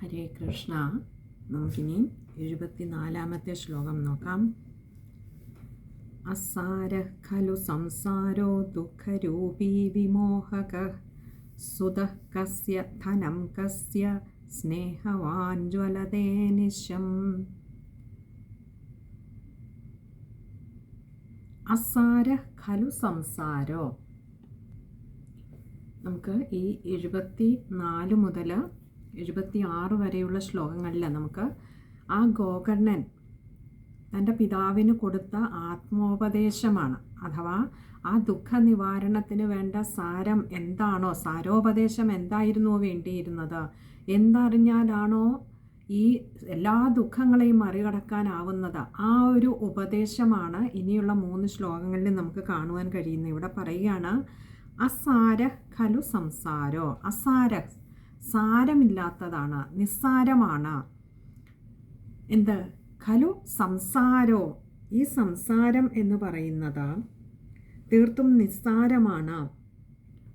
ഹരേ കൃഷ്ണ. നമുക്കിനി 74-ാമത്തെ ശ്ലോകം നോക്കാം. അസാരഃ ഖലു സംസാരോ ദുഃഖരൂപീ വിമോഹകഃ സുതഃ കസ്യ ധനം കസ്യ സ്നേഹവാൻ ജ്വലതേ നിശം. അസാരഃ ഖലു സംസാരോ. നമുക്ക് ഈ 74 മുതൽ 76 വരെയുള്ള ശ്ലോകങ്ങളിൽ നമുക്ക് ആ ഗോകർണൻ തൻ്റെ പിതാവിന് കൊടുത്ത ആത്മോപദേശമാണ്. അഥവാ ആ ദുഃഖ നിവാരണത്തിന് വേണ്ട സാരം എന്താണോ, സാരോപദേശം എന്തായിരുന്നോ വേണ്ടിയിരുന്നത്, എന്തറിഞ്ഞാലാണോ ഈ എല്ലാ ദുഃഖങ്ങളെയും മറികടക്കാനാവുന്നത്, ആ ഒരു ഉപദേശമാണ് ഇനിയുള്ള 3 ശ്ലോകങ്ങളിൽ നമുക്ക് കാണുവാൻ കഴിയുന്നത്. ഇവിടെ പറയുകയാണ്, അസാര ഖലു സംസാരോ. അസാര സാരമില്ലാത്തതാണ്, നിസ്സാരമാണ്. എന്ത്? ഖലു സംസാരോ. ഈ സംസാരം എന്ന് പറയുന്നത് തീർത്തും നിസ്സാരമാണ്.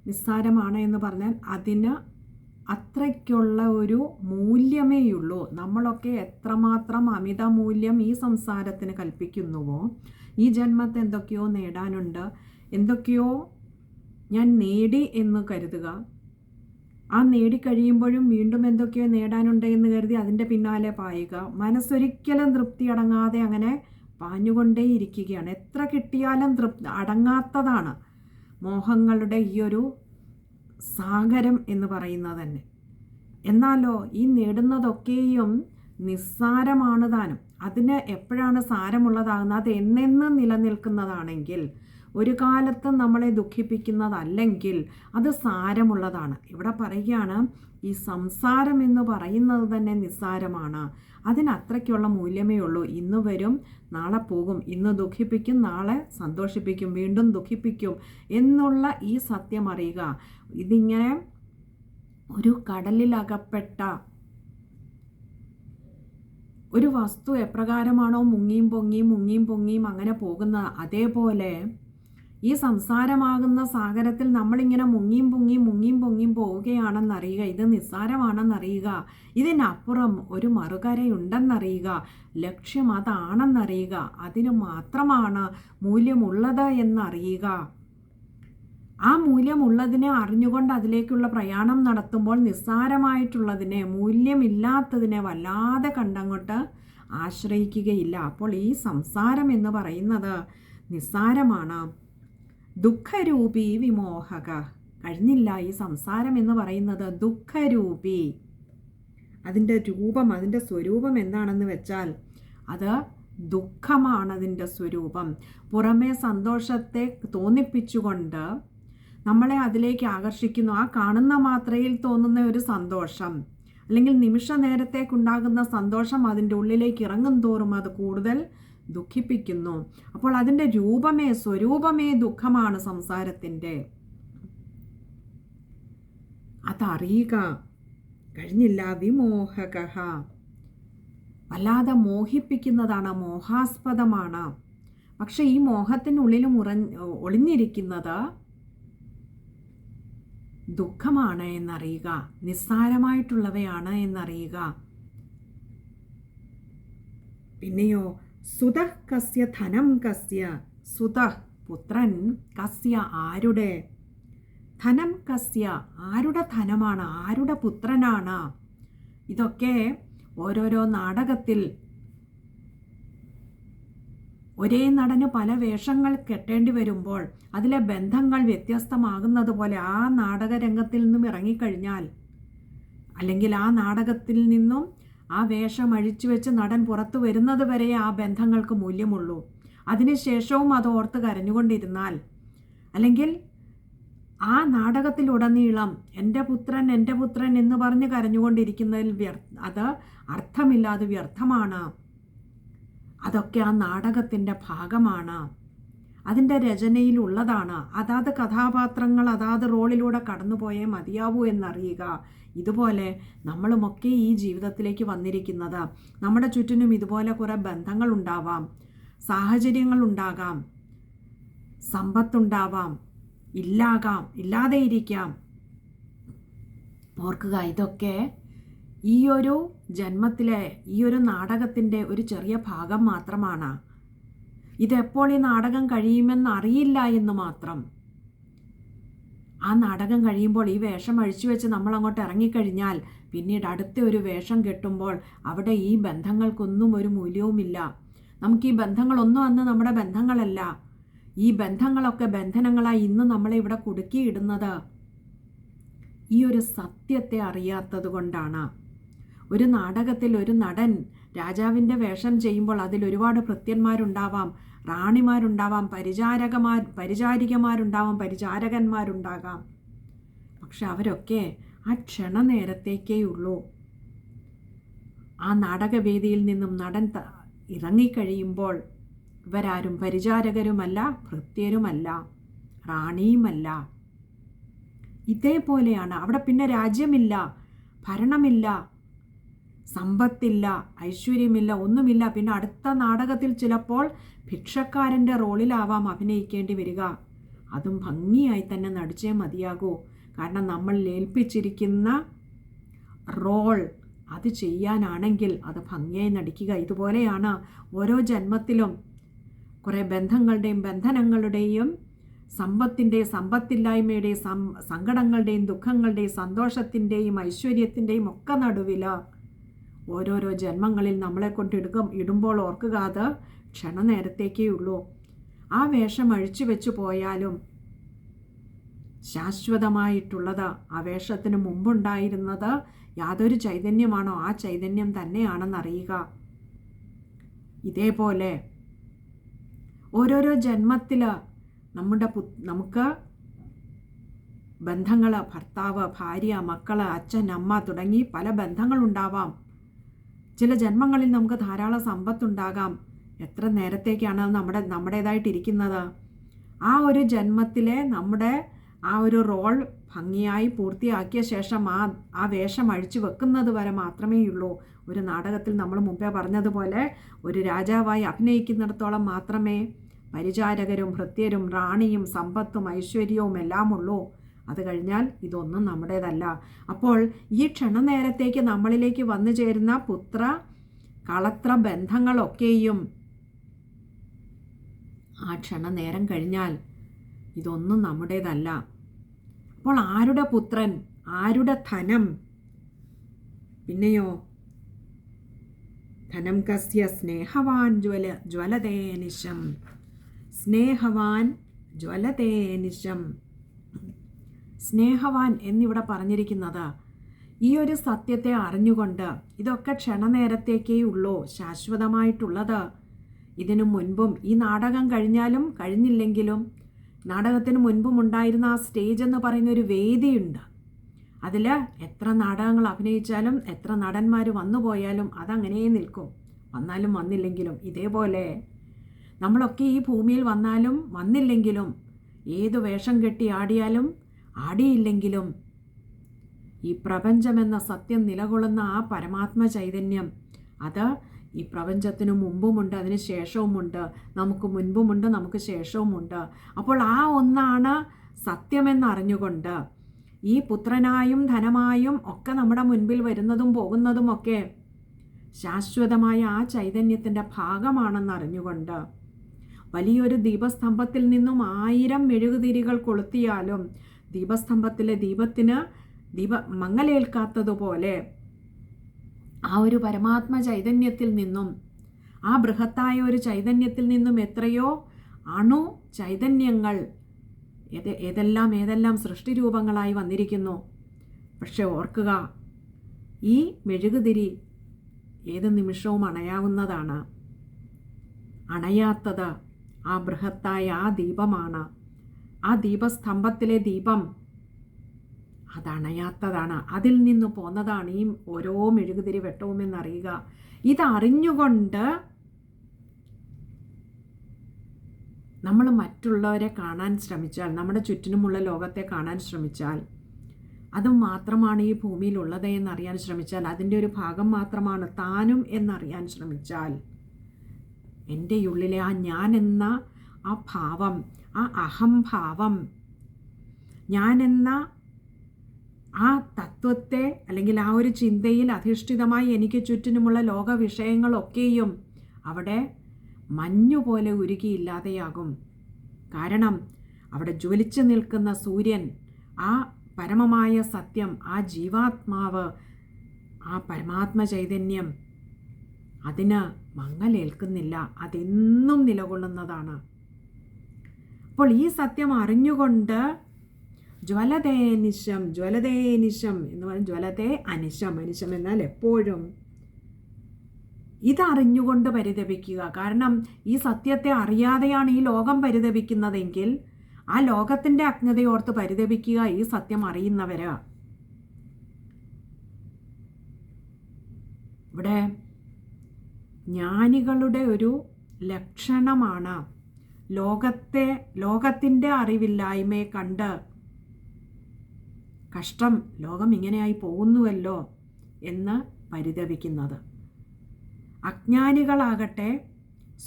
നിസ്സാരമാണ് എന്ന് പറഞ്ഞാൽ അതിന് അത്രയ്ക്കുള്ള ഒരു മൂല്യമേയുള്ളൂ. നമ്മളൊക്കെ എത്രമാത്രം അമിത മൂല്യം ഈ സംസാരത്തിന് കൽപ്പിക്കുന്നുവോ, ഈ ജന്മത്തെ എന്തൊക്കെയോ നേടാനുണ്ട്, എന്തൊക്കെയോ ഞാൻ നേടി എന്ന് കരുതുക, ആ നേടിക്കഴിയുമ്പോഴും വീണ്ടും എന്തൊക്കെയോ നേടാനുണ്ട് എന്ന് കരുതി അതിൻ്റെ പിന്നാലെ പായുക, മനസ്സൊരിക്കലും തൃപ്തി അടങ്ങാതെ അങ്ങനെ പാഞ്ഞുകൊണ്ടേ ഇരിക്കുകയാണ്. എത്ര കിട്ടിയാലും അടങ്ങാത്തതാണ് മോഹങ്ങളുടെ ഈ ഒരു സാഗരം എന്ന് പറയുന്നത് തന്നെ. എന്നാലോ ഈ നേടുന്നതൊക്കെയും നിസ്സാരമാണ് താനും. അതിന് എപ്പോഴാണ് സാരമുള്ളതാകുന്നത്? അത് എന്നെന്നും നിലനിൽക്കുന്നതാണെങ്കിൽ, ഒരു കാലത്തും നമ്മളെ ദുഃഖിപ്പിക്കുന്നതല്ലെങ്കിൽ അത് സാരമുള്ളതാണ്. ഇവിടെ പറയുകയാണ്, ഈ സംസാരം എന്ന് പറയുന്നത് തന്നെ നിസ്സാരമാണ്. അതിന് അത്രയ്ക്കുള്ള മൂല്യമേ ഉള്ളൂ. ഇന്ന് വരും, നാളെ പോകും. ഇന്ന് ദുഃഖിപ്പിക്കും, നാളെ സന്തോഷിപ്പിക്കും, വീണ്ടും ദുഃഖിപ്പിക്കും എന്നുള്ള ഈ സത്യം അറിയുക. ഇതിങ്ങനെ ഒരു കടലിലകപ്പെട്ട ഒരു വസ്തു എപ്രകാരമാണോ മുങ്ങിയും പൊങ്ങിയും അങ്ങനെ പോകുന്നത്, അതേപോലെ ഈ സംസാരമാകുന്ന സാഗരത്തിൽ നമ്മളിങ്ങനെ മുങ്ങിയും പൊങ്ങിയും പോവുകയാണെന്നറിയുക. ഇത് നിസ്സാരമാണെന്നറിയുക. ഇതിനപ്പുറം ഒരു മറുകരയുണ്ടെന്നറിയുക. ലക്ഷ്യം അതാണെന്നറിയുക. അതിന് മാത്രമാണ് മൂല്യമുള്ളത് എന്നറിയുക. ആ മൂല്യമുള്ളതിനെ അറിഞ്ഞുകൊണ്ട് അതിലേക്കുള്ള പ്രയാണം നടത്തുമ്പോൾ നിസ്സാരമായിട്ടുള്ളതിനെ, മൂല്യമില്ലാത്തതിനെ വല്ലാതെ കണ്ടങ്ങോട്ട് ആശ്രയിക്കുകയില്ല. അപ്പോൾ ഈ സംസാരം എന്ന് പറയുന്നത് നിസ്സാരമാണ്. ദുഃഖരൂപി വിമോഹക. കഴിഞ്ഞില്ല. ഈ സംസാരം എന്ന് പറയുന്നത് ദുഃഖരൂപി. അതിൻ്റെ രൂപം, അതിൻ്റെ സ്വരൂപം എന്താണെന്ന് വെച്ചാൽ അത് ദുഃഖമാണ്. അതിൻ്റെ സ്വരൂപം പുറമേ സന്തോഷത്തെ തോന്നിപ്പിച്ചുകൊണ്ട് നമ്മളെ അതിലേക്ക് ആകർഷിക്കുന്നു. ആ കാണുന്ന മാത്രയിൽ തോന്നുന്ന ഒരു സന്തോഷം, അല്ലെങ്കിൽ നിമിഷ നേരത്തേക്കുണ്ടാകുന്ന സന്തോഷം അതിൻ്റെ ഉള്ളിലേക്ക് ഇറങ്ങും തോറും അത് കൂടുതൽ ദുഃഖിപ്പിക്കുന്നു. അപ്പോൾ അതിൻ്റെ രൂപമേ, സ്വരൂപമേ ദുഃഖമാണ് സംസാരത്തിൻ്റെ. അതറിയുക. കഴിഞ്ഞില്ല. വിമോഹക. വല്ലാതെ മോഹിപ്പിക്കുന്നതാണ്, മോഹാസ്പദമാണ്. പക്ഷെ ഈ മോഹത്തിനുള്ളിലും ഒളിഞ്ഞിരിക്കുന്നത് ദുഃഖമാണ് എന്നറിയുക, നിസ്സാരമായിട്ടുള്ളവയാണ് എന്നറിയുക. പിന്നെയോ സുതഃ കസ്യ ധനം കസ്യ. സുതഃ പുത്രൻ, കസ്യ ആരുടെ, ധനം കസ്യ ആരുടെ ധനമാണ്, ആരുടെ പുത്രനാണ്. ഇതൊക്കെ ഓരോരോ നാടകത്തിൽ ഒരേ നടന് പല വേഷങ്ങൾ കെട്ടേണ്ടി വരുമ്പോൾ അതിലെ ബന്ധങ്ങൾ വ്യത്യസ്തമാകുന്നത് പോലെ ആ നാടകരംഗത്തിൽ നിന്നും ഇറങ്ങിക്കഴിഞ്ഞാൽ, അല്ലെങ്കിൽ ആ നാടകത്തിൽ നിന്നും ആ വേഷം അഴിച്ചു വെച്ച് നടൻ പുറത്തു വരുന്നത് വരെ ആ ബന്ധങ്ങൾക്ക് മൂല്യമുള്ളൂ. അതിനുശേഷവും അത് ഓർത്ത് കരഞ്ഞുകൊണ്ടിരുന്നാൽ, അല്ലെങ്കിൽ ആ നാടകത്തിലുടനീളം എൻ്റെ പുത്രൻ എന്ന് പറഞ്ഞ് കരഞ്ഞുകൊണ്ടിരിക്കുന്നതിൽ അത് അർത്ഥമില്ലാതെ വ്യർത്ഥമാണ്. അതൊക്കെ ആ നാടകത്തിൻ്റെ ഭാഗമാണ്, അതിൻ്റെ രചനയിലുള്ളതാണ്. അതാത് കഥാപാത്രങ്ങൾ അതാത് റോളിലൂടെ കടന്നുപോയേ മതിയാവൂ എന്നറിയുക. ഇതുപോലെ നമ്മളുമൊക്കെ ഈ ജീവിതത്തിലേക്ക് വന്നിരിക്കുന്നത്, നമ്മുടെ ചുറ്റിനും ഇതുപോലെ കുറേ ബന്ധങ്ങളുണ്ടാവാം, സാഹചര്യങ്ങളുണ്ടാകാം, സമ്പത്തുണ്ടാവാം, ഇല്ലാതെ ഇരിക്കാം. ഓർക്കുക, ഇതൊക്കെ ഈ ഒരു ജന്മത്തിലെ ഈ ഒരു നാടകത്തിൻ്റെ ഒരു ചെറിയ ഭാഗം മാത്രമാണ്. ഇതെപ്പോൾ ഈ നാടകം കഴിയുമെന്ന് അറിയില്ല എന്ന് മാത്രം. ആ നാടകം കഴിയുമ്പോൾ ഈ വേഷം അഴിച്ചു വെച്ച് നമ്മൾ അങ്ങോട്ട് ഇറങ്ങിക്കഴിഞ്ഞാൽ പിന്നീട് അടുത്ത ഒരു വേഷം കെട്ടുമ്പോൾ അവിടെ ഈ ബന്ധങ്ങൾക്കൊന്നും ഒരു മൂല്യവുമില്ല. നമുക്ക് ഈ ബന്ധങ്ങളൊന്നും അന്ന് നമ്മുടെ ബന്ധങ്ങളല്ല. ഈ ബന്ധങ്ങളൊക്കെ ബന്ധനങ്ങളായി ഇന്ന് നമ്മളെ ഇവിടെ കുടുക്കിയിടുന്നത് ഈ ഒരു സത്യത്തെ അറിയാത്തത് കൊണ്ടാണ്. ഒരു നാടകത്തിൽ ഒരു നടൻ രാജാവിൻ്റെ വേഷം ചെയ്യുമ്പോൾ അതിൽ ഒരുപാട് ഭൃത്യന്മാരുണ്ടാവാം, റാണിമാരുണ്ടാവാം, പരിചാരികമാരുണ്ടാവാം, പരിചാരകന്മാരുണ്ടാകാം. പക്ഷെ അവരൊക്കെ ആ ക്ഷണനേരത്തേക്കേ ഉള്ളൂ. ആ നാടകവേദിയിൽ നിന്നും നടൻ ഇറങ്ങിക്കഴിയുമ്പോൾ ഇവരാരും പരിചാരകരുമല്ല, ഭൃത്യരുമല്ല, റാണിയുമല്ല. ഇതേപോലെയാണ്. അവിടെ പിന്നെ രാജ്യമില്ല, ഭരണമില്ല, സമ്പത്തില്ല, ഐശ്വര്യമില്ല, ഒന്നുമില്ല. പിന്നെ അടുത്ത നാടകത്തിൽ ചിലപ്പോൾ ഭിക്ഷക്കാരൻ്റെ റോളിലാവാം അഭിനയിക്കേണ്ടി വരിക. അതും ഭംഗിയായി തന്നെ നടിച്ചേ മതിയാകൂ. കാരണം നമ്മൾ ഏൽപ്പിച്ചിരിക്കുന്ന റോൾ അത് ചെയ്യാനാണെങ്കിൽ അത് ഭംഗിയായി നടിക്കുക. ഇതുപോലെയാണ് ഓരോ ജന്മത്തിലും കുറേ ബന്ധങ്ങളുടെയും ബന്ധനങ്ങളുടെയും സമ്പത്തിൻ്റെയും സമ്പത്തില്ലായ്മയുടെയും സങ്കടങ്ങളുടെയും ദുഃഖങ്ങളുടെയും സന്തോഷത്തിൻ്റെയും ഐശ്വര്യത്തിൻ്റെയും ഒക്കെ നടുവിൽ ഓരോരോ ജന്മങ്ങളിൽ നമ്മളെ കൊണ്ട് ഇടുമ്പോൾ ഓർക്കുക, അത് ക്ഷണനേരത്തേക്കേ ഉള്ളൂ. ആ വേഷം അഴിച്ചു വെച്ചു പോയാലും ശാശ്വതമായിട്ടുള്ളത് ആ വേഷത്തിന് മുമ്പുണ്ടായിരുന്നത് യാതൊരു ചൈതന്യമാണോ ആ ചൈതന്യം തന്നെയാണെന്നറിയുക. ഇതേപോലെ ഓരോരോ ജന്മത്തിൽ നമുക്ക് ബന്ധങ്ങൾ, ഭർത്താവ്, ഭാര്യ, മക്കൾ, അച്ഛൻ, അമ്മ തുടങ്ങി പല ബന്ധങ്ങളുണ്ടാവാം. ചില ജന്മങ്ങളിൽ നമുക്ക് ധാരാളം സമ്പത്തുണ്ടാകാം. എത്ര നേരത്തേക്കാണ് നമ്മുടേതായിട്ടിരിക്കുന്നത്? ആ ഒരു ജന്മത്തിലെ നമ്മുടെ ആ ഒരു റോൾ ഭംഗിയായി പൂർത്തിയാക്കിയ ശേഷം ആ വേഷം അഴിച്ചു വെക്കുന്നത് വരെ മാത്രമേ ഉള്ളൂ. ഒരു നാടകത്തിൽ നമ്മൾ മുമ്പേ പറഞ്ഞതുപോലെ ഒരു രാജാവായി അഭിനയിക്കുന്നിടത്തോളം മാത്രമേ പരിചാരകരും ഭൃത്യരും റാണിയും സമ്പത്തും ഐശ്വര്യവും എല്ലാം ഉള്ളൂ. അത് കഴിഞ്ഞാൽ ഇതൊന്നും നമ്മുടേതല്ല. അപ്പോൾ ഈ ക്ഷണനേരത്തേക്ക് നമ്മളിലേക്ക് വന്നു ചേരുന്ന പുത്ര കളത്ര ബന്ധങ്ങളൊക്കെയും ആ ക്ഷണനേരം കഴിഞ്ഞാൽ ഇതൊന്നും നമ്മുടേതല്ല. അപ്പോൾ ആരുടെ പുത്രൻ, ആരുടെ ധനം? പിന്നെയോ ധനം കസ്യ സ്നേഹവാൻ ജ്വലതേ നിശം, സ്നേഹവാൻ ജ്വലതേ നിശം. സ്നേഹവാൻ എന്നിവിടെ പറഞ്ഞിരിക്കുന്നത് ഈ ഒരു സത്യത്തെ അറിഞ്ഞുകൊണ്ട് ഇതൊക്കെ ക്ഷണനേരത്തേക്കേ ഉള്ളൂ, ശാശ്വതമായിട്ടുള്ളത്. ഇതിനു മുൻപും ഈ നാടകം കഴിഞ്ഞാലും കഴിഞ്ഞില്ലെങ്കിലും നാടകത്തിന് മുൻപും ഉണ്ടായിരുന്ന ആ സ്റ്റേജ് എന്ന് പറയുന്ന ഒരു വേദിയുണ്ട്. അതിൽ എത്ര നാടകങ്ങൾ അഭിനയിച്ചാലും എത്ര നടന്മാർ വന്നു പോയാലും അതങ്ങനെ നിൽക്കും, വന്നാലും വന്നില്ലെങ്കിലും. ഇതേപോലെ നമ്മളൊക്കെ ഈ ഭൂമിയിൽ വന്നാലും വന്നില്ലെങ്കിലും ഏതു വേഷം കെട്ടി ആടിയാലും ആടിയില്ലെങ്കിലും ഈ പ്രപഞ്ചമെന്ന സത്യം നിലകൊള്ളുന്ന ആ പരമാത്മ ചൈതന്യം അത് ഈ പ്രപഞ്ചത്തിനു മുമ്പുമുണ്ട്, അതിന് ശേഷവുമുണ്ട്. നമുക്ക് മുൻപുമുണ്ട്, നമുക്ക് ശേഷവുമുണ്ട്. അപ്പോൾ ആ ഒന്നാണ് സത്യമെന്നറിഞ്ഞുകൊണ്ട് ഈ പുത്രനായും ധനമായും ഒക്കെ നമ്മുടെ മുൻപിൽ വരുന്നതും പോകുന്നതുമൊക്കെ ശാശ്വതമായ ആ ചൈതന്യത്തിൻ്റെ ഭാഗമാണെന്നറിഞ്ഞുകൊണ്ട് വലിയൊരു ദീപസ്തംഭത്തിൽ നിന്നും 1000 മെഴുകുതിരികൾ കൊളുത്തിയാലും ദീപസ്തംഭത്തിലെ ദീപത്തിന് മങ്ങലേൽക്കാത്തതുപോലെ ആ ഒരു പരമാത്മ ചൈതന്യത്തിൽ നിന്നും, ആ ബൃഹത്തായ ഒരു ചൈതന്യത്തിൽ നിന്നും എത്രയോ അണു ചൈതന്യങ്ങൾ ഏതെല്ലാം സൃഷ്ടിരൂപങ്ങളായി വന്നിരിക്കുന്നു. പക്ഷെ ഓർക്കുക, ഈ മെഴുകുതിരി ഏത് നിമിഷവും അണയാവുന്നതാണ്. അണയാത്തത് ആ ബൃഹത്തായ ആ ദീപമാണ്. ആ ദീപസ്തംഭത്തിലെ ദീപം അതണയാത്തതാണ്. അതിൽ നിന്ന് പോന്നതാണ് ഈ ഓരോ മെഴുകുതിരി വെട്ടവുമെന്നറിയുക. ഇതറിഞ്ഞുകൊണ്ട് നമ്മൾ മറ്റുള്ളവരെ കാണാൻ ശ്രമിച്ചാൽ, നമ്മുടെ ചുറ്റിനുമുള്ള ലോകത്തെ കാണാൻ ശ്രമിച്ചാൽ, അത് മാത്രമാണ് ഈ ഭൂമിയിലുള്ളത് എന്നറിയാൻ ശ്രമിച്ചാൽ, അതിൻ്റെ ഒരു ഭാഗം മാത്രമാണ് താനും എന്നറിയാൻ ശ്രമിച്ചാൽ, എൻ്റെ ഉള്ളിലെ ആ ഞാൻ എന്ന ആ ഭാവം, ആ അഹംഭാവം, ഞാൻ എന്ന ആ തത്വത്തെ അല്ലെങ്കിൽ ആ ഒരു ചിന്തയിൽ അധിഷ്ഠിതമായി എനിക്ക് ചുറ്റിനുമുള്ള ലോക വിഷയങ്ങളൊക്കെയും അവിടെ മഞ്ഞുപോലെ ഉരുകിയില്ലാതെയാകും. കാരണം അവിടെ ജ്വലിച്ചു നിൽക്കുന്ന സൂര്യൻ, ആ പരമമായ സത്യം, ആ ജീവാത്മാവ്, ആ പരമാത്മ ചൈതന്യം, അതിന് മങ്ങലേൽക്കുന്നില്ല. അതെന്നും നിലകൊള്ളുന്നതാണ്. അപ്പോൾ ഈ സത്യം അറിഞ്ഞുകൊണ്ട് ജ്വലതേനിശം എന്ന് പറഞ്ഞാൽ ജ്വലതേ അനിശം എന്നാൽ എപ്പോഴും ഇതറിഞ്ഞുകൊണ്ട് പരിതപിക്കുക. കാരണം ഈ സത്യത്തെ അറിയാതെയാണ് ഈ ലോകം പരിതപിക്കുന്നതെങ്കിൽ ആ ലോകത്തിൻ്റെ അജ്ഞതയോർത്ത് പരിതപിക്കുക ഈ സത്യം അറിയുന്നവര്. ഇവിടെ ജ്ഞാനികളുടെ ഒരു ലക്ഷണമാണ് ലോകത്തിൻ്റെ അറിവില്ലായ്മയെ കണ്ട് കഷ്ടം, ലോകം ഇങ്ങനെയായി പോകുന്നുവല്ലോ എന്ന് പരിതപിക്കുന്നത്. അജ്ഞാനികളാകട്ടെ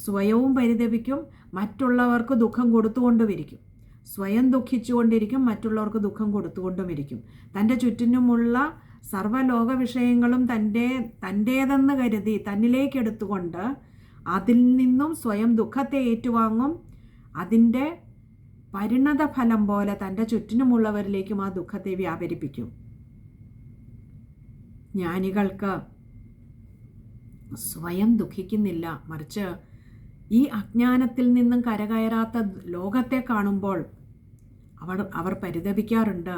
സ്വയവും പരിതപിക്കും, മറ്റുള്ളവർക്ക് ദുഃഖം കൊടുത്തുകൊണ്ടുമിരിക്കും. സ്വയം ദുഃഖിച്ചുകൊണ്ടിരിക്കും, മറ്റുള്ളവർക്ക് ദുഃഖം കൊടുത്തുകൊണ്ടുമിരിക്കും. തൻ്റെ ചുറ്റിനുമുള്ള സർവ്വലോക വിഷയങ്ങളും തൻ്റേതെന്ന് കരുതി തന്നിലേക്കെടുത്തുകൊണ്ട് അതിൽ നിന്നും സ്വയം ദുഃഖത്തെ ഏറ്റുവാങ്ങും. അതിൻ്റെ പരിണത ഫലം പോലെ തൻ്റെ ചുറ്റിനുമുള്ളവരിലേക്കും ആ ദുഃഖത്തെ വ്യാപരിപ്പിക്കും. ജ്ഞാനികൾക്ക് സ്വയം ദുഃഖിക്കുന്നില്ല, മറിച്ച് ഈ അജ്ഞാനത്തിൽ നിന്നും കരകയറാത്ത ലോകത്തെ കാണുമ്പോൾ അവർ പരിതപിക്കാറുണ്ട്.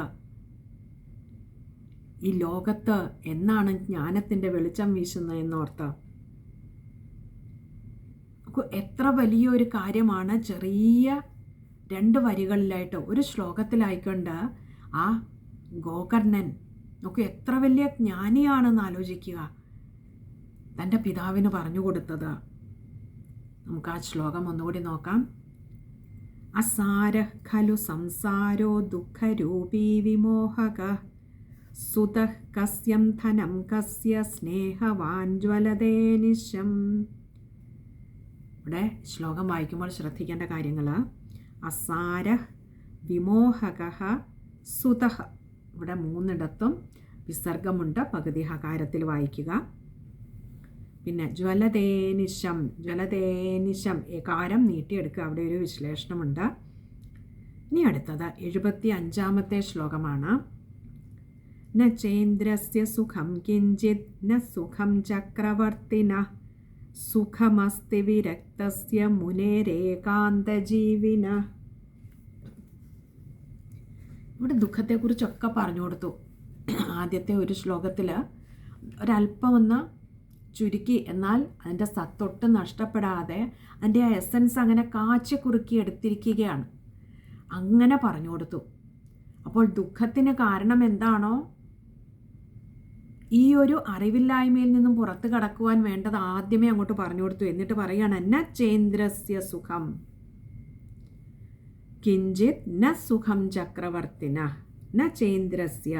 ഈ ലോകത്ത് എന്നാണ് ജ്ഞാനത്തിൻ്റെ വെളിച്ചം വീശുന്നത് എന്നോർത്ത്. എത്ര വലിയൊരു കാര്യമാണ് ചെറിയ 2 വരികളിലായിട്ട് ഒരു ശ്ലോകത്തിലായിക്കൊണ്ട് ആ ഗോകർണൻ നോക്കൂ, എത്ര വലിയ ജ്ഞാനിയാണെന്ന് ആലോചിക്കുക, തൻ്റെ പിതാവിന് പറഞ്ഞു കൊടുത്തത്. നമുക്ക് ആ ശ്ലോകം ഒന്നുകൂടി നോക്കാം. അസാരഃ ഖലു സംസാരോ ദുഃഖരൂപീ വിമോഹകഃ സുതഃ കസ്യം ധനം കസ്യ സ്നേഹവാൻ ജ്വലതേ നിശം. ഇവിടെ ശ്ലോകം വായിക്കുമ്പോൾ ശ്രദ്ധിക്കേണ്ട കാര്യങ്ങൾ: അസാരഃ വിമോഹകഃ സുതഃ. ഇവിടെ 3 വിസർഗമുണ്ട്, പകുതി ഹകാരത്തിൽ വായിക്കുക. പിന്നെ ജ്വലതേനിശം ഏകാരം നീട്ടിയെടുക്കുക, അവിടെ ഒരു വിശ്ലേഷണമുണ്ട്. ഇനി അടുത്തത് 75-ാമത്തെ ശ്ലോകമാണ്. ന ചേന്ദ്രസ്യ സുഖം കിഞ്ചിത് ന സുഖം ചക്രവർത്തിനഃ സുഖമസ്തി വിരക്തസ്യ മുനേരേകാന്തജീവിനഃ. ഇവിടെ ദുഃഖത്തെക്കുറിച്ചൊക്കെ പറഞ്ഞു കൊടുത്തു. ആദ്യത്തെ ഒരു ശ്ലോകത്തിൽ ഒരല്പം ഒന്ന് ചുരുക്കി, എന്നാൽ അതിൻ്റെ സത്തൊട്ട് നഷ്ടപ്പെടാതെ അതിൻ്റെ ആ എസൻസ് അങ്ങനെ കാച്ചി കുറുക്കി എടുത്തിരിക്കുകയാണ്. അങ്ങനെ പറഞ്ഞു കൊടുത്തു. അപ്പോൾ ദുഃഖത്തിന് കാരണം എന്താണോ, ഈ ഒരു അറിവില്ലായ്മയിൽ നിന്നും പുറത്ത് കടക്കുവാൻ വേണ്ടത് ആദ്യമേ അങ്ങോട്ട് പറഞ്ഞു കൊടുത്തു. എന്നിട്ട് പറയുകയാണ് ന ചേന്ദ്രസ്യ സുഖം കിഞ്ചിത് ന സുഖം ചക്രവർത്തിന ന ചേന്ദ്രസ്യ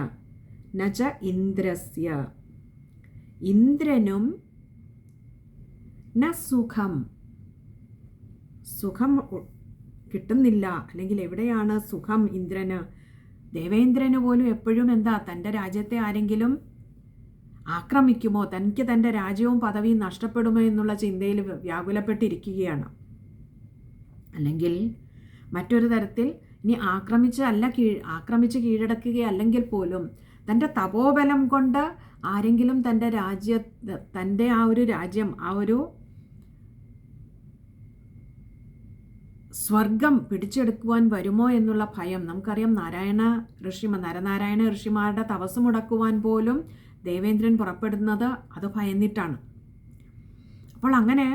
ന ച ഇന്ദ്രസ്യ. ഇന്ദ്രനും ന സുഖം കിട്ടുന്നില്ല. അല്ലെങ്കിൽ എവിടെയാണ് സുഖം ഇന്ദ്രന്? ദേവേന്ദ്രന് പോലും എപ്പോഴും എന്താ, തൻ്റെ രാജ്യത്തെ ആരെങ്കിലും ആക്രമിക്കുമോ, തനിക്ക് തൻ്റെ രാജ്യവും പദവിയും നഷ്ടപ്പെടുമോ എന്നുള്ള ചിന്തയിൽ വ്യാകുലപ്പെട്ടിരിക്കുകയാണ്. അല്ലെങ്കിൽ മറ്റൊരു തരത്തിൽ ഇനി ആക്രമിച്ച് കീഴടക്കുകയല്ലെങ്കിൽ പോലും തൻ്റെ തപോബലം കൊണ്ട് ആരെങ്കിലും തൻ്റെ ആ ഒരു രാജ്യം, ആ ഒരു സ്വർഗം പിടിച്ചെടുക്കുവാൻ വരുമോ എന്നുള്ള ഭയം. നമുക്കറിയാം, നരനാരായണ ഋഷിമാരുടെ തപസ് മുടക്കുവാൻ പോലും ദേവേന്ദ്രൻ പുറപ്പെടുന്നത് അത് ഭയന്നിട്ടാണ്. അപ്പോൾ അങ്ങനെ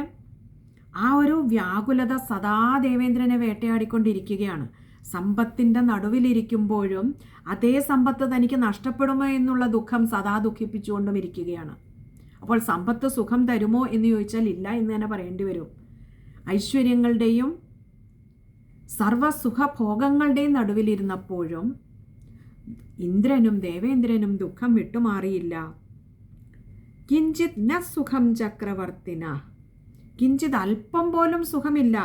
ആ ഒരു വ്യാകുലത സദാ ദേവേന്ദ്രനെ വേട്ടയാടിക്കൊണ്ടിരിക്കുകയാണ്. സമ്പത്തിൻ്റെ നടുവിലിരിക്കുമ്പോഴും അതേ സമ്പത്ത് തനിക്ക് നഷ്ടപ്പെടുമോ എന്നുള്ള ദുഃഖം സദാ ദുഃഖിപ്പിച്ചുകൊണ്ടും ഇരിക്കുകയാണ്. അപ്പോൾ സമ്പത്ത് സുഖം തരുമോ എന്ന് ചോദിച്ചാൽ ഇല്ല എന്ന് തന്നെ പറയേണ്ടി വരും. ഐശ്വര്യങ്ങളുടെയും സർവസുഖഭോഗങ്ങളുടെയും നടുവിലിരുന്നപ്പോഴും ഇന്ദ്രനും ദേവേന്ദ്രനും ദുഃഖം വിട്ടുമാറിയില്ല. കിഞ്ചിത് ന സുഖം ചക്രവർത്തിന, കിഞ്ചിത് അല്പം പോലും സുഖമില്ല.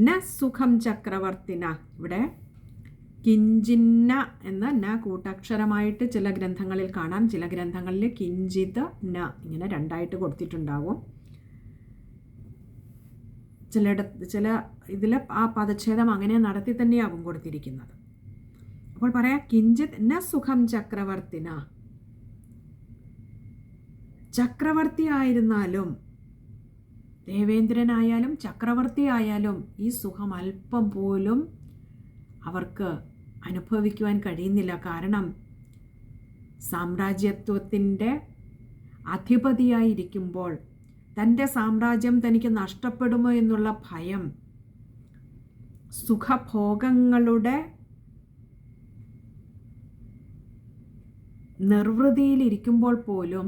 ന സുഖം ചക്രവർത്തിന, ഇവിടെ കിഞ്ചിന്ന എന്ന ന കൂട്ടക്ഷരമായിട്ട് ചില ഗ്രന്ഥങ്ങളിൽ കാണാം, ചില ഗ്രന്ഥങ്ങളിൽ കിഞ്ചിത് ന ഇങ്ങനെ രണ്ടായിട്ട് കൊടുത്തിട്ടുണ്ടാവും. ചില ഇതിൽ ആ പദച്ഛേദം അങ്ങനെ നടത്തി തന്നെയാവും കൊടുത്തിരിക്കുന്നത്. അപ്പോൾ പറയാം കിഞ്ചിത് ന സുഖം ചക്രവർത്തിന. ചക്രവർത്തി ആയിരുന്നാലും ദേവേന്ദ്രനായാലും ചക്രവർത്തി ആയാലും ഈ സുഖം അല്പം പോലും അവർക്ക് അനുഭവിക്കുവാൻ കഴിയുന്നില്ല. കാരണം സാമ്രാജ്യത്വത്തിൻ്റെ അധിപതിയായിരിക്കുമ്പോൾ തൻ്റെ സാമ്രാജ്യം തനിക്ക് നഷ്ടപ്പെടുമോ എന്നുള്ള ഭയം, സുഖഭോഗങ്ങളുടെ നിർവൃതിയിലിരിക്കുമ്പോൾ പോലും,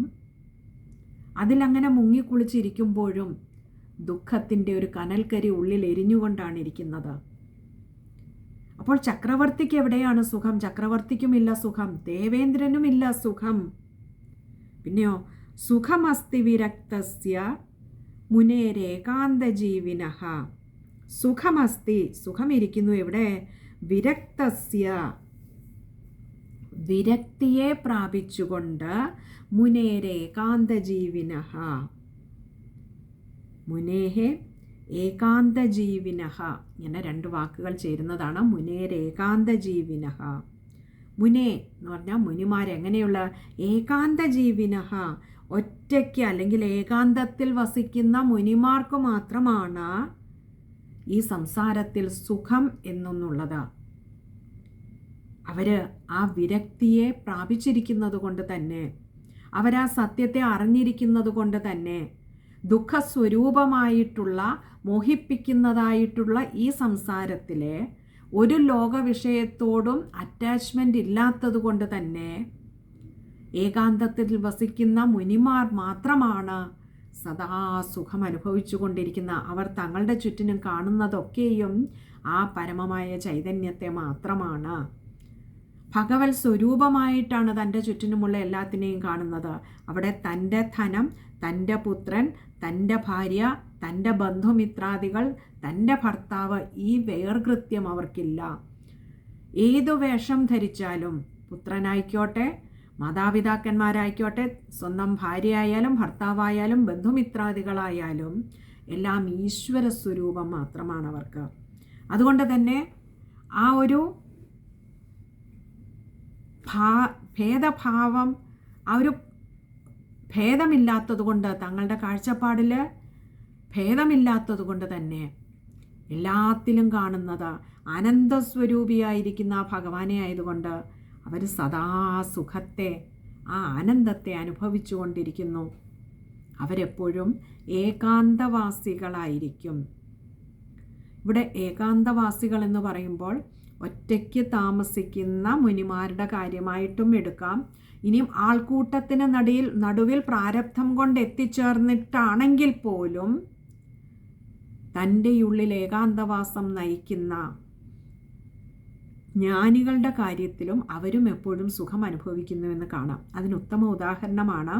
അതിലങ്ങനെ മുങ്ങിക്കുളിച്ചിരിക്കുമ്പോഴും ദുഃഖത്തിൻ്റെ ഒരു കനൽക്കരി ഉള്ളിൽ എരിഞ്ഞുകൊണ്ടാണ് ഇരിക്കുന്നത്. അപ്പോൾ ചക്രവർത്തിക്ക് എവിടെയാണ് സുഖം? ചക്രവർത്തിക്കുമില്ല സുഖം, ദേവേന്ദ്രനുമില്ല സുഖം. പിന്നെയോ സുഖമസ്തി വിരക്തസ്യ മുനേരേകാന്തജീവിനഃ. സുഖമസ്തി, സുഖമിരിക്കുന്നു എവിടെ? വിരക്തസ്യ, വിരക്തിയെ പ്രാപിച്ചുകൊണ്ട്, മുനേരേകാന്തജീവിനഃ, മുനേഹേ ഏകാന്തജീവിനഃ, ഇങ്ങനെ രണ്ട് വാക്കുകൾ ചേരുന്നതാണ് മുനേരേകാന്തജീവിനഃ. മുനേ എന്ന് പറഞ്ഞാൽ മുനിമാരെങ്ങനെയുള്ള? ഏകാന്തജീവിനഃ, ഒറ്റയ്ക്ക് അല്ലെങ്കിൽ ഏകാന്തത്തിൽ വസിക്കുന്ന മുനിമാർക്ക് മാത്രമാണ് ഈ സംസാരത്തിൽ സുഖം എന്നൊന്നുള്ളത്. അവർ ആ വിരക്തിയെ പ്രാപിച്ചിരിക്കുന്നത് കൊണ്ട് തന്നെ, അവരാ സത്യത്തെ അറിഞ്ഞിരിക്കുന്നത് കൊണ്ട് തന്നെ, ദുഃഖസ്വരൂപമായിട്ടുള്ള മോഹിപ്പിക്കുന്നതായിട്ടുള്ള ഈ സംസാരത്തിലെ ഒരു ലോകവിഷയത്തോടും അറ്റാച്ച്മെൻ്റ് ഇല്ലാത്തത് കൊണ്ട് തന്നെ ഏകാന്തത്തിൽ വസിക്കുന്ന മുനിമാർ മാത്രമാണ് സദാ സുഖം അനുഭവിച്ചു കൊണ്ടിരിക്കുന്ന. അവർ തങ്ങളുടെ ചുറ്റിനും കാണുന്നതൊക്കെയും ആ പരമമായ ചൈതന്യത്തെ മാത്രമാണ്. ഭഗവത് സ്വരൂപമായിട്ടാണ് തൻ്റെ ചുറ്റിനുമുള്ള എല്ലാത്തിനെയും കാണുന്നത്. അവിടെ തൻ്റെ ധനം, തൻ്റെ പുത്രൻ, തൻ്റെ ഭാര്യ, തൻ്റെ ബന്ധുമിത്രാദികൾ, തൻ്റെ ഭർത്താവ്, ഈ വേർകൃത്യം അവർക്കില്ല. ഏതു വേഷം ധരിച്ചാലും, പുത്രനായിക്കോട്ടെ, മാതാപിതാക്കന്മാരായിക്കോട്ടെ, സ്വന്തം ഭാര്യയായാലും ഭർത്താവായാലും ബന്ധുമിത്രാദികളായാലും എല്ലാം ഈശ്വര സ്വരൂപം മാത്രമാണ് അവർക്ക്. അതുകൊണ്ട് തന്നെ ആ ഒരു ഭേദഭാവം, ആ ഒരു ഭേദമില്ലാത്തതുകൊണ്ട്, തങ്ങളുടെ കാഴ്ചപ്പാടിൽ ഭേദമില്ലാത്തത് കൊണ്ട് തന്നെ എല്ലാത്തിലും കാണുന്നത് ആനന്ദസ്വരൂപിയായിരിക്കുന്ന ഭഗവാനെ ആയതുകൊണ്ട് അവർ സദാ സുഖത്തെ, ആ ആനന്ദത്തെ അനുഭവിച്ചു കൊണ്ടിരിക്കുന്നു. അവരെപ്പോഴും ഏകാന്തവാസികളായിരിക്കും. ഇവിടെ ഏകാന്തവാസികൾ എന്ന് പറയുമ്പോൾ ഒറ്റയ്ക്ക് താമസിക്കുന്ന മുനിമാരുടെ കാര്യമായിട്ടും എടുക്കാം. ഇനിയും ആൾക്കൂട്ടത്തിന് നടുവിൽ പ്രാരബ്ധം കൊണ്ട് എത്തിച്ചേർന്നിട്ടാണെങ്കിൽ പോലും തൻ്റെ ഉള്ളിൽ ഏകാന്തവാസം നയിക്കുന്ന ജ്ഞാനികളുടെ കാര്യത്തിലും അവരും എപ്പോഴും സുഖം അനുഭവിക്കുന്നുവെന്ന് കാണാം. അതിന് ഉത്തമ ഉദാഹരണമാണ്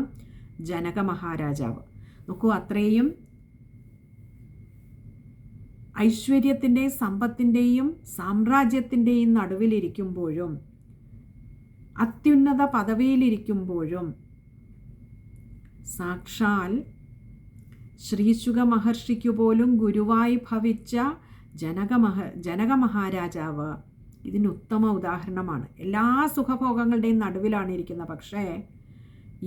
ജനക മഹാരാജാവ്. നോക്കൂ, അത്രയും ഐശ്വര്യത്തിൻ്റെയും സമ്പത്തിൻ്റെയും സാമ്രാജ്യത്തിൻ്റെയും നടുവിലിരിക്കുമ്പോഴും, അത്യുന്നത പദവിയിലിരിക്കുമ്പോഴും സാക്ഷാൽ ശ്രീശുക മഹർഷിക്കു പോലും ഗുരുവായി ഭവിച്ച ജനക മഹാരാജാവ് ഇതിന് ഉത്തമ ഉദാഹരണമാണ്. എല്ലാ സുഖഭോഗങ്ങളുടെയും നടുവിലാണ് ഇരിക്കുന്നത്. പക്ഷേ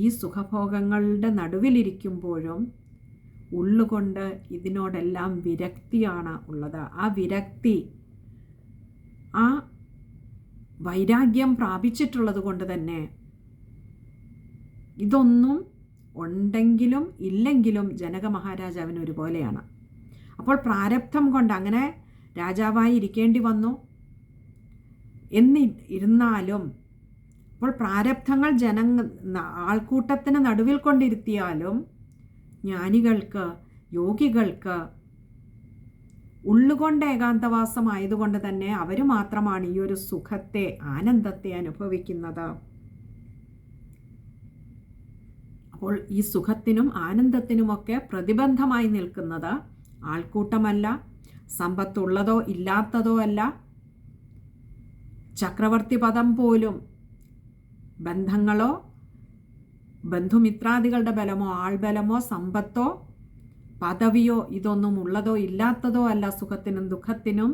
ഈ സുഖഭോഗങ്ങളുടെ നടുവിലിരിക്കുമ്പോഴും ഉള്ളുകൊണ്ട് ഇതിനോടെല്ലാം വിരക്തിയാണ് ഉള്ളത്. ആ വിരക്തി, ആ വൈരാഗ്യം പ്രാപിച്ചിട്ടുള്ളത് കൊണ്ട് തന്നെ ഇതൊന്നും ഉണ്ടെങ്കിലും ഇല്ലെങ്കിലും ജനക മഹാരാജാവിന് ഒരുപോലെയാണ്. അപ്പോൾ പ്രാരബ്ധം കൊണ്ട് അങ്ങനെ രാജാവായി ഇരിക്കേണ്ടി വന്നു എന്നിരുന്നാലും, അപ്പോൾ പ്രാരബ്ധങ്ങൾ ആൾക്കൂട്ടത്തിന് നടുവിൽ കൊണ്ടിരുത്തിയാലും ജ്ഞാനികൾക്ക്, യോഗികൾക്ക് ഉള്ളുകൊണ്ട് ഏകാന്തവാസമായതുകൊണ്ട് തന്നെ അവർ മാത്രമാണ് ഈ ഒരു സുഖത്തെ, ആനന്ദത്തെ അനുഭവിക്കുന്നത്. അപ്പോൾ ഈ സുഖത്തിനും ആനന്ദത്തിനുമൊക്കെ പ്രതിബന്ധമായി നിൽക്കുന്നത് ആൾക്കൂട്ടമല്ല, സമ്പത്തുള്ളതോ ഇല്ലാത്തതോ അല്ല, ചക്രവർത്തി പദം പോലും ബന്ധങ്ങളോ ബന്ധുമിത്രാദികളുടെ ബലമോ ആൾബലമോ സമ്പത്തോ പദവിയോ ഇതൊന്നും ഉള്ളതോ ഇല്ലാത്തതോ അല്ല സുഖത്തിനും ദുഃഖത്തിനും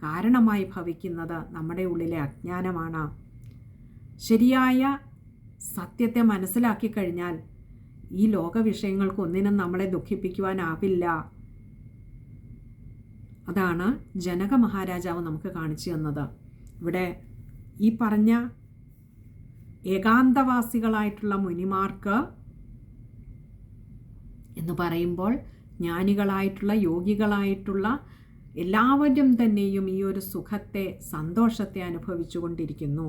കാരണമായി ഭവിക്കുന്നത് നമ്മുടെ ഉള്ളിലെ അജ്ഞാനമാണ്. ശരിയായ സത്യത്തെ മനസ്സിലാക്കി കഴിഞ്ഞാൽ ഈ ലോക വിഷയങ്ങൾക്കൊന്നിനും നമ്മളെ ദുഃഖിപ്പിക്കുവാനാവില്ല. അതാണ് ജനക മഹാരാജാവ് നമുക്ക് കാണിച്ചു തന്നത്. ഇവിടെ ഈ പറഞ്ഞ ഏകാന്തവാസികളായിട്ടുള്ള മുനിമാർക്ക് എന്ന് പറയുമ്പോൾ ജ്ഞാനികളായിട്ടുള്ള യോഗികളായിട്ടുള്ള എല്ലാവരും തന്നെയും ഈ ഒരു സുഖത്തെ സന്തോഷത്തെ അനുഭവിച്ചു കൊണ്ടിരിക്കുന്നു.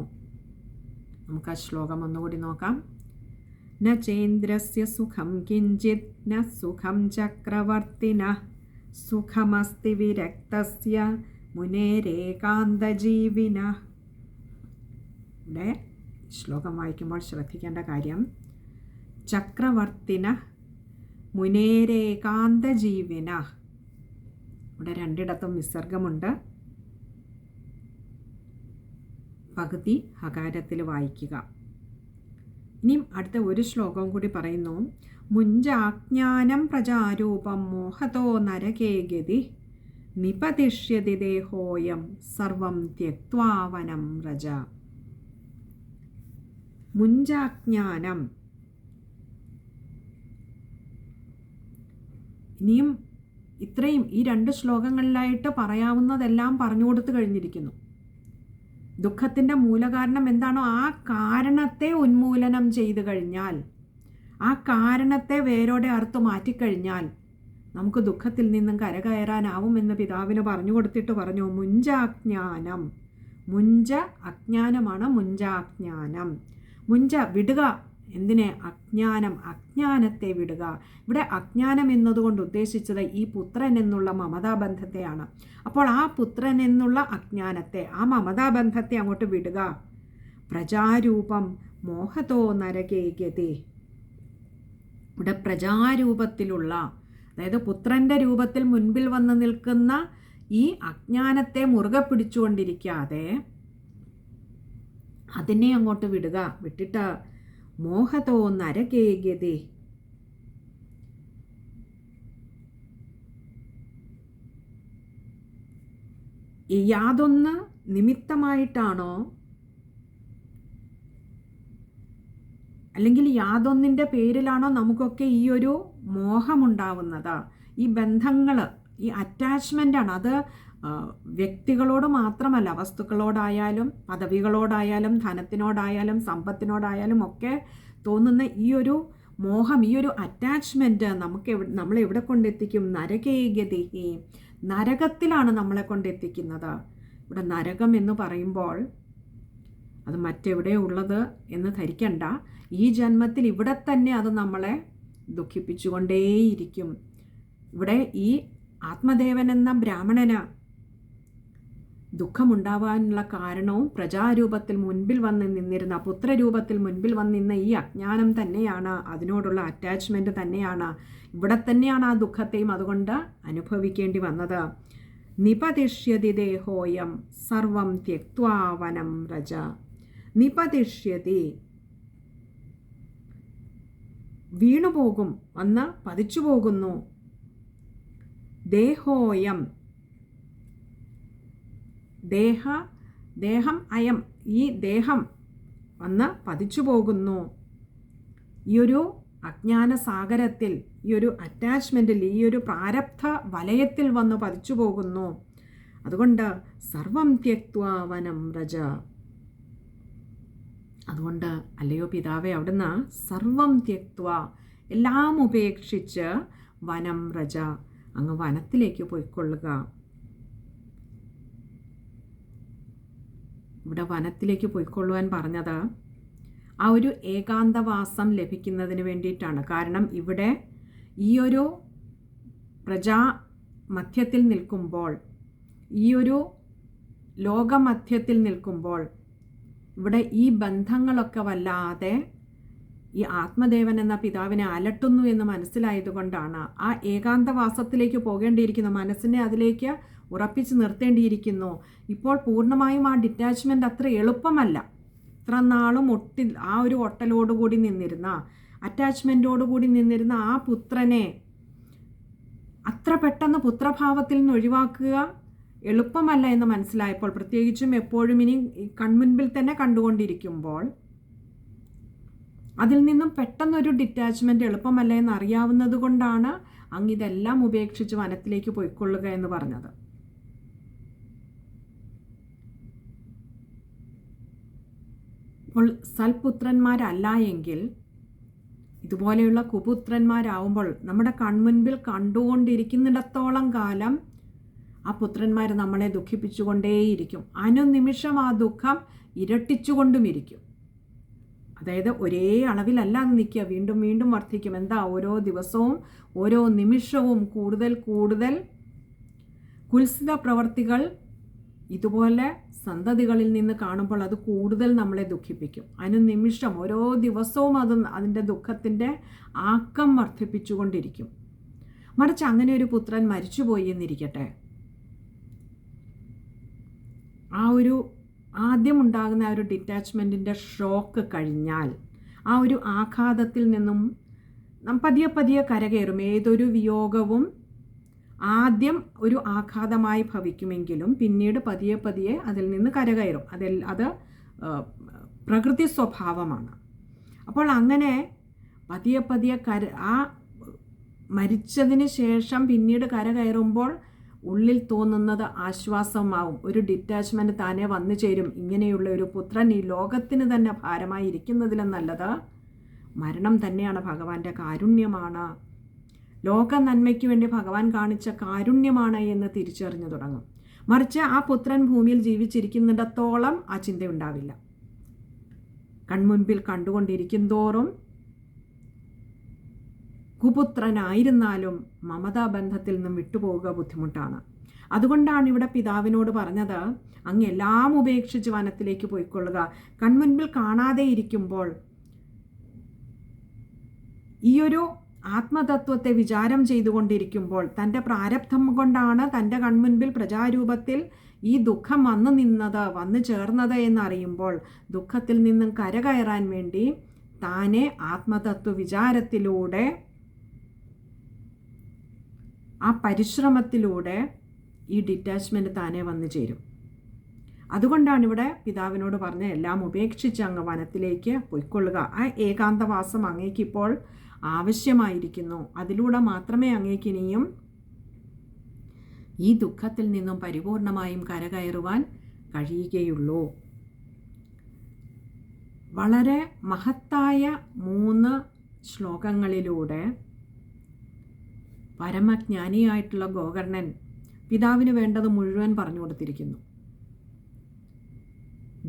നമുക്ക് ആ ശ്ലോകം ഒന്നുകൂടി നോക്കാം. ന ചേന്ദ്രസ്യ സുഖം കിഞ്ചിത് ന സുഖം ചക്രവർത്തിനഃ സുഖമസ്തി വിരക്തസ്യ മുനേരേകാന്തജീവിനഃ. ഇവിടെ ശ്ലോകം വായിക്കുമ്പോൾ ശ്രദ്ധിക്കേണ്ട കാര്യം ചക്രവർത്തിനഃ മുനേരേകാന്തജീവിനഃ. ഇവിടെ രണ്ടിടത്തും വിസർഗമുണ്ട്. പകുതി ഹകാരത്തിൽ വായിക്കുക. ഇനിയും അടുത്ത ഒരു ശ്ലോകം കൂടി പറയുന്നു. മുഞ്ചാജ്ഞാനം പ്രജാരൂപം മോഹതോ നരകേ ഗതി നിപതിഷ്യതി ദേഹോയം സർവം ത്യക്ത്വാ വനം രജ. മുഞ്ചാജ്ഞാനം. ഇനിയും ഇത്രയും ഈ രണ്ട് ശ്ലോകങ്ങളിലായിട്ട് പറയാവുന്നതെല്ലാം പറഞ്ഞു കൊടുത്തു കഴിഞ്ഞിരിക്കുന്നു. ദുഃഖത്തിൻ്റെ മൂലകാരണം എന്താണോ ആ കാരണത്തെ ഉന്മൂലനം ചെയ്തു കഴിഞ്ഞാൽ, ആ കാരണത്തെ വേരോടെ അറുത്തു മാറ്റിക്കഴിഞ്ഞാൽ നമുക്ക് ദുഃഖത്തിൽ നിന്നും കരകയറാനാവുമെന്ന് പിതാവിന് പറഞ്ഞു കൊടുത്തിട്ട് പറഞ്ഞു മുഞ്ചാജ്ഞാനം. മുഞ്ച അജ്ഞാനമാണ് മുഞ്ചാജ്ഞാനം. മുഞ്ച വിടുക. എന്തിനെ? അജ്ഞാനം. അജ്ഞാനത്തെ വിടുക. ഇവിടെ അജ്ഞാനം എന്നതുകൊണ്ട് ഉദ്ദേശിച്ചത് ഈ പുത്രൻ എന്നുള്ള മമതാബന്ധത്തെയാണ്. അപ്പോൾ ആ പുത്രൻ എന്നുള്ള അജ്ഞാനത്തെ, ആ മമതാബന്ധത്തെ അങ്ങോട്ട് വിടുക. പ്രജാരൂപം മോഹതോ നരകേ ഗതി. ഇവിടെ പ്രജാരൂപത്തിലുള്ള, അതായത് പുത്രൻ്റെ രൂപത്തിൽ മുൻപിൽ വന്ന് നിൽക്കുന്ന ഈ അജ്ഞാനത്തെ മുറുകെ പിടിച്ചുകൊണ്ടിരിക്കാതെ അതിനെ അങ്ങോട്ട് വിടുക. വിട്ടിട്ട് മോഹതോ നരകേ ഗതി. യാതൊന്ന് നിമിത്തമായിട്ടാണോ അല്ലെങ്കിൽ യാതൊന്നിൻ്റെ പേരിലാണോ നമുക്കൊക്കെ ഈ ഒരു മോഹമുണ്ടാവുന്നത്? ഈ ബന്ധങ്ങൾ, ഈ അറ്റാച്ച്മെൻ്റാണ്. അത് വ്യക്തികളോട് മാത്രമല്ല, വസ്തുക്കളോടായാലും പദവികളോടായാലും ധനത്തിനോടായാലും സമ്പത്തിനോടായാലും ഒക്കെ തോന്നുന്ന ഈ ഒരു മോഹം, ഈ ഒരു അറ്റാച്ച്മെൻറ്റ് നമ്മളെ എവിടെ കൊണ്ടെത്തിക്കും? നരകേ ഗതി. നരകത്തിലാണ് നമ്മളെ കൊണ്ടെത്തിക്കുന്നത്. ഇവിടെ നരകം എന്ന് പറയുമ്പോൾ അത് മറ്റെവിടെ ഉള്ളത് എന്ന് ധരിക്കണ്ട. ഈ ജന്മത്തിൽ ഇവിടെ തന്നെ അത് നമ്മളെ ദുഃഖിപ്പിച്ചുകൊണ്ടേയിരിക്കും. ഇവിടെ ഈ ആത്മദേവൻ എന്ന ബ്രാഹ്മണന് ദുഃഖമുണ്ടാവാനുള്ള കാരണവും പ്രജാരൂപത്തിൽ മുൻപിൽ വന്ന് നിന്നിരുന്ന, പുത്രരൂപത്തിൽ മുൻപിൽ വന്നിരുന്ന ഈ അജ്ഞാനം തന്നെയാണ്. അതിനോടുള്ള അറ്റാച്ച്മെൻറ്റ് തന്നെയാണ്. ഇവിടെ തന്നെയാണ് ആ ദുഃഖത്തെയും അതുകൊണ്ട് അനുഭവിക്കേണ്ടി വന്നത്. നിപതിഷ്യതി ദേഹോയം സർവം ത്യക്ത്വാ വനം രജ. നിപതിഷ്യതി, വീണുപോകും, വന്ന് പതിച്ചു പോകുന്നു. ദേഹോയം, ദേഹം അയം, ഈ ദേഹം വന്ന് പതിച്ചു പോകുന്നു. ഈ ഒരു അജ്ഞാന സാഗരത്തിൽ, ഈ ഒരു അറ്റാച്ച്മെൻറ്റിൽ, ഈ ഒരു പ്രാരബ്ധ വലയത്തിൽ വന്ന് പതിച്ചു പോകുന്നു. അതുകൊണ്ട് സർവം ത്യക്ത്വാ വനം രജ. അതുകൊണ്ട് അല്ലയോ പിതാവേ, അവിടുന്ന് സർവം ത്യക്ത്വാ, എല്ലാം ഉപേക്ഷിച്ച് വനം രജ, അങ്ങ് വനത്തിലേക്ക് പോയിക്കൊള്ളുക. ഇവിടെ വനത്തിലേക്ക് പോയിക്കൊള്ളുവാൻ പറഞ്ഞത് ആ ഒരു ഏകാന്തവാസം ലഭിക്കുന്നതിന് വേണ്ടിയിട്ടാണ്. കാരണം ഇവിടെ ഈ ഒരു പ്രജാമധ്യത്തിൽ നിൽക്കുമ്പോൾ, ഈ ഒരു ലോകമധ്യത്തിൽ നിൽക്കുമ്പോൾ ഇവിടെ ഈ ബന്ധങ്ങളൊക്കെ വല്ലാതെ ഈ ആത്മദേവൻ എന്ന പിതാവിനെ അലട്ടുന്നു എന്ന് മനസ്സിലായതുകൊണ്ടാണ് ആ ഏകാന്തവാസത്തിലേക്ക് പോകേണ്ടിയിരിക്കുന്ന മനസ്സിനെ അതിലേക്ക് ഉറപ്പിച്ച് നിർത്തേണ്ടിയിരിക്കുന്നു. ഇപ്പോൾ പൂർണ്ണമായും ആ ഡിറ്റാച്ച്മെൻറ്റ് അത്ര എളുപ്പമല്ല. ഇത്ര നാളും ആ ഒരു ഒട്ടലോടുകൂടി നിന്നിരുന്ന, അറ്റാച്ച്മെൻറ്റോടുകൂടി നിന്നിരുന്ന ആ പുത്രനെ അത്ര പെട്ടെന്ന് പുത്രഭാവത്തിൽ നിന്ന് ഒഴിവാക്കുക എളുപ്പമല്ല എന്ന് മനസ്സിലായപ്പോൾ, പ്രത്യേകിച്ചും എപ്പോഴും ഇനി കൺമുൻപിൽ തന്നെ കണ്ടുകൊണ്ടിരിക്കുമ്പോൾ അതിൽ നിന്നും പെട്ടെന്നൊരു ഡിറ്റാച്ച്മെൻറ്റ് എളുപ്പമല്ല എന്ന് അറിയാവുന്നത് കൊണ്ടാണ് അങ്ങ് ഇതെല്ലാം ഉപേക്ഷിച്ച് വനത്തിലേക്ക് പോയിക്കൊള്ളുക എന്ന് പറഞ്ഞത്. അപ്പോൾ സൽപുത്രന്മാരല്ല എങ്കിൽ ഇതുപോലെയുള്ള കുപുത്രന്മാരാവുമ്പോൾ നമ്മുടെ കൺമുൻപിൽ കണ്ടുകൊണ്ടിരിക്കുന്നിടത്തോളം കാലം ആ പുത്രന്മാർ നമ്മളെ ദുഃഖിപ്പിച്ചുകൊണ്ടേയിരിക്കും. അനുനിമിഷം ആ ദുഃഖം ഇരട്ടിച്ചുകൊണ്ടുമിരിക്കും. അതായത് ഒരേ അളവിലല്ല നിൽക്കുക, വീണ്ടും വീണ്ടും വർദ്ധിക്കും. എന്താ, ഓരോ ദിവസവും ഓരോ നിമിഷവും കൂടുതൽ കൂടുതൽ കുൽസിത പ്രവർത്തികൾ ഇതുപോലെ സന്തതികളിൽ നിന്ന് കാണുമ്പോൾ അത് കൂടുതൽ നമ്മളെ ദുഃഖിപ്പിക്കും. അനുനിമിഷം ഓരോ ദിവസവും അതിൻ്റെ ദുഃഖത്തിൻ്റെ ആക്കം വർദ്ധിപ്പിച്ചുകൊണ്ടിരിക്കും. മറിച്ച് അങ്ങനെ ഒരു പുത്രൻ മരിച്ചുപോയി എന്നിരിക്കട്ടെ, ആ ഒരു ആദ്യം ഉണ്ടാകുന്ന ആ ഒരു ഡിറ്റാച്ച്മെൻറ്റിൻ്റെ ഷോക്ക് കഴിഞ്ഞാൽ ആ ഒരു ആഘാതത്തിൽ നിന്നും നാം പതിയെ പതിയെ കരകയറും. ഏതൊരു വിയോഗവും ആദ്യം ഒരു ആഘാതമായി ഭവിക്കുമെങ്കിലും പിന്നീട് പതിയെ പതിയെ അതിൽ നിന്ന് കരകയറും. അത് പ്രകൃതി സ്വഭാവമാണ്. അപ്പോൾ അങ്ങനെ പതിയെ പതിയെ ആ മരിച്ചതിന് ശേഷം പിന്നീട് കരകയറുമ്പോൾ ഉള്ളിൽ തോന്നുന്നത് ആശ്വാസമാവും. ഒരു ഡിറ്റാച്ച്മെൻറ്റ് താനെ വന്നു ചേരും. ഇങ്ങനെയുള്ള ഒരു പുത്രൻ ഈ ലോകത്തിന് തന്നെ ഭാരമായി ഇരിക്കുന്നതിലും നല്ലത് മരണം തന്നെയാണ്. ഭഗവാന്റെ കാരുണ്യമാണ്, ലോക നന്മയ്ക്ക് വേണ്ടി ഭഗവാൻ കാണിച്ച കാരുണ്യമാണ് എന്ന് തിരിച്ചറിഞ്ഞു തുടങ്ങും. മറിച്ച് ആ പുത്രൻ ഭൂമിയിൽ ജീവിച്ചിരിക്കുന്നിടത്തോളം ആ ചിന്തയുണ്ടാവില്ല. കൺമുൻപിൽ കണ്ടുകൊണ്ടിരിക്കും തോറും കുപുത്രനായിരുന്നാലും മമതാബന്ധത്തിൽ നിന്നും വിട്ടുപോവുക ബുദ്ധിമുട്ടാണ്. അതുകൊണ്ടാണ് ഇവിടെ പിതാവിനോട് പറഞ്ഞത്, അങ്ങ് എല്ലാം ഉപേക്ഷിച്ച് വനത്തിലേക്ക് പോയിക്കൊള്ളുക. കൺമുൻപിൽ കാണാതെ ഇരിക്കുമ്പോൾ ഈയൊരു ആത്മതത്വത്തെ വിചാരം ചെയ്തുകൊണ്ടിരിക്കുമ്പോൾ തൻ്റെ പ്രാരബ്ധം കൊണ്ടാണ് തൻ്റെ കൺമുൻപിൽ പ്രജാരൂപത്തിൽ ഈ ദുഃഖം വന്നു ചേർന്നത് എന്നറിയുമ്പോൾ ദുഃഖത്തിൽ നിന്നും കരകയറാൻ വേണ്ടി താനെ ആത്മതത്വ വിചാരത്തിലൂടെ, ആ പരിശ്രമത്തിലൂടെ ഈ ഡിറ്റാച്ച്മെൻറ്റ് താനെ വന്നു ചേരും. അതുകൊണ്ടാണ് ഇവിടെ പിതാവിനോട് പറഞ്ഞ എല്ലാം ഉപേക്ഷിച്ച് അങ്ങ് വനത്തിലേക്ക് പൊയ്ക്കൊള്ളുക. ആ ഏകാന്തവാസം അങ്ങേക്കിപ്പോൾ ആവശ്യമായിരിക്കുന്നു. അതിലൂടെ മാത്രമേ അങ്ങേക്കിനിയും ഈ ദുഃഖത്തിൽ നിന്നും പരിപൂർണമായും കരകയറുവാൻ കഴിയുകയുള്ളൂ. വളരെ മഹത്തായ 3 ശ്ലോകങ്ങളിലൂടെ പരമജ്ഞാനിയായിട്ടുള്ള ഗോകർണൻ പിതാവിന് വേണ്ടത് മുഴുവൻ പറഞ്ഞു കൊടുത്തിരിക്കുന്നു.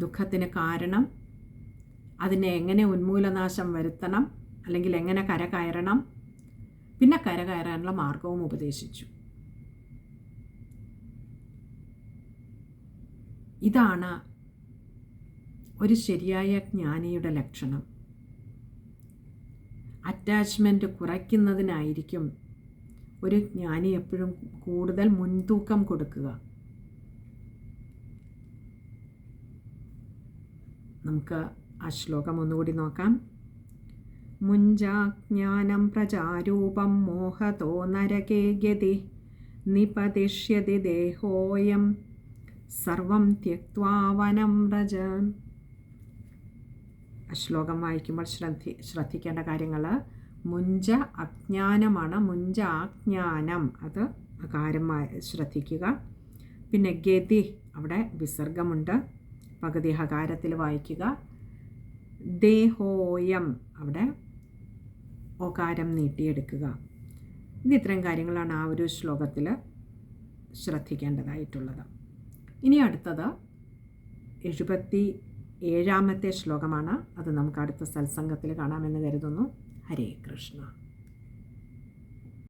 ദുഃഖത്തിന് കാരണം, അതിനെ എങ്ങനെ ഉന്മൂലനാശം വരുത്തണം, അല്ലെങ്കിൽ എങ്ങനെ കരകയറണം, പിന്നെ കരകയറാനുള്ള മാർഗവും ഉപദേശിച്ചു. ഇതാണ് ഒരു ശരിയായ ജ്ഞാനിയുടെ ലക്ഷണം. അറ്റാച്ച്മെൻറ്റ് കുറയ്ക്കുന്നതിനായിരിക്കും ഒരു ജ്ഞാനി എപ്പോഴും കൂടുതൽ മുൻതൂക്കം കൊടുക്കുക. നമുക്ക് ആ ശ്ലോകം ഒന്നുകൂടി നോക്കാം. മുഞ്ചാജ്ഞാനം പ്രജാരൂപം മോഹതോ നരകേ ഗതി നിപതിഷ്യതി ദേഹോയം സർവം ത്യക്ത്വാ വനം വ്രജാൻ. ആ ശ്ലോകം വായിക്കുമ്പോൾ ശ്രദ്ധിക്കേണ്ട കാര്യങ്ങൾ, മുഞ്ച അജ്ഞാനമാണ്. മുഞ്ച ആജ്ഞാനം, അത് അകാരമായി ശ്രദ്ധിക്കുക. പിന്നെ ഗതി, അവിടെ വിസർഗമുണ്ട്, പകുതി ഹകാരത്തിൽ വായിക്കുക. ദേഹോയം, അവിടെ ഓകാരം നീട്ടിയെടുക്കുക. ഇത്രയും കാര്യങ്ങളാണ് ആ ഒരു ശ്ലോകത്തിൽ ശ്രദ്ധിക്കേണ്ടതായിട്ടുള്ളത്. ഇനി അടുത്തത് 77ാമത്തെ ശ്ലോകമാണ്. അത് നമുക്ക് അടുത്ത സത്സംഗത്തിൽ കാണാമെന്ന് കരുതുന്നു. ഹരേ കൃഷ്ണ.